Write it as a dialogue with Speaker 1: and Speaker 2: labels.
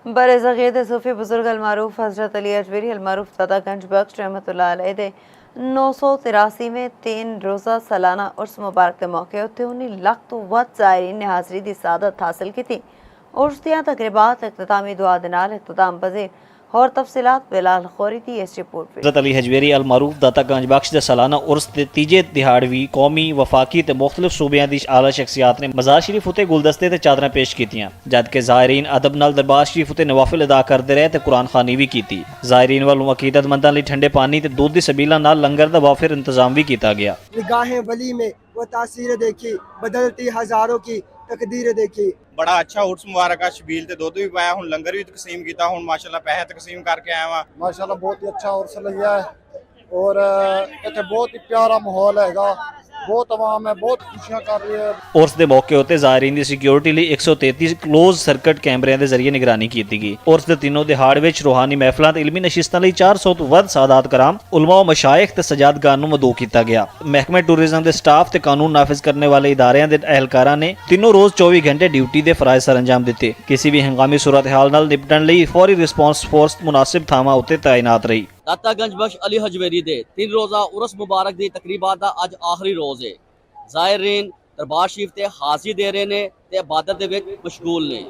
Speaker 1: बरज़ग़ीर सूफ़ी बुजुर्ग अलमारूफ हज़रत अली अजमेरी अलमारूफ दादा गंज बख्श रहमतुल्लाह अलैह दे 983वें 3 रोज़ा सालाना उर्स मुबारक के मौके उत्ते 19 लाख तो वध ज़ायरीन ने हाज़री दी सादत हासिल की थी। उर्स दियां तकरीबात इख्तितामी दुआ दे नाल इख्तिताम पज़ीर और तफसीलात बिलाल खोरी दी इस रिपोर्ट में।
Speaker 2: हज़रत अली हजवेरी अलमारूफ दाता गंज बख्श दे सालाना उर्स दे तीजे दिहाड़वी कौमी वफाकी ते मुख्तलिफ सूबियां दी आला शख्सियात ने मज़ार शरीफ उत्ते गुलदस्ते ते चादरां पेश कीतियां, जबकि ज़ायरीन अदब नाल दरबार शरीफ उत्ते नवाफिल अदा करते रहे ते कुरान खानी भी की। ज़ायरीन वालों अकीदतमंदां लई ठंडे पानी ते दूध दी सबीलां नाल लंगर दा वाफिर इंतजाम भी किया गया।
Speaker 3: निगाहें वली में वो तासीर देखी, बदलती हजारों की तकदीर देखी।
Speaker 4: बड़ा अच्छा उर्स मुबारक शबील ते दुध भी पाया, हुण लंगर भी तकसीम किया, हुण माशाल्लाह पैसे तकसीम करके आया वां।
Speaker 5: माशाल्लाह बहुत ही अच्छा उर्स लग्या है और इत्थे बहुत ही प्यारा माहौल हैगा, बहुत आवाम है, बहुत खुशियां कर रही है।
Speaker 2: उर्स दे मौके उत्ते ज़ायरीन दी सिक्योरिटी लई 133 क्लोज सर्किट कैमरिਆਂ ਦੇ ਜ਼ਰੀਏ ਨਿਗਰਾਨੀ ਕੀਤੀ ਗਈ। उर्स दे तीनों दिहाड़ विच रूहानी महफिलां ते इलमी नशिस्तां लई 400 ਤੋਂ ਵੱਧ सादात कराम उलमा व मशाइख ते सजादगार ਨੂੰ मदऊ ਕੀਤਾ ਗਿਆ। महकमे टूरिज्म ਦੇ ਸਟਾਫ ਤੇ ਕਾਨੂੰਨ ਨਾਫਿਜ਼ करने वाले इदारिਆਂ ਦੇ ਅਹਿਲਕਾਰਾਂ ਨੇ तीनों रोज 24 घंटे ड्यूटी ਦੇ फराइज सर अंजाम ਦਿੱਤੇ। किसी भी हंगामी सूरत हाल नाल निपटण ਲਈ फौरी रिस्पॉन्स फोर्स मुनासिब ਥਾਵਾਂ ਉੱਤੇ ਤਾਇਨਾਤ ਰਹੀ।
Speaker 6: दाता गंज बख्श अली हजवेरी दे 3 रोज़ा उर्स मुबारक दी तकरीबात दा अज आखिरी रोज़ है। ज़ायरीन दरबार शरीफ ते हाज़री दे रहे ने ते इबादत दे विच मशगूल ने।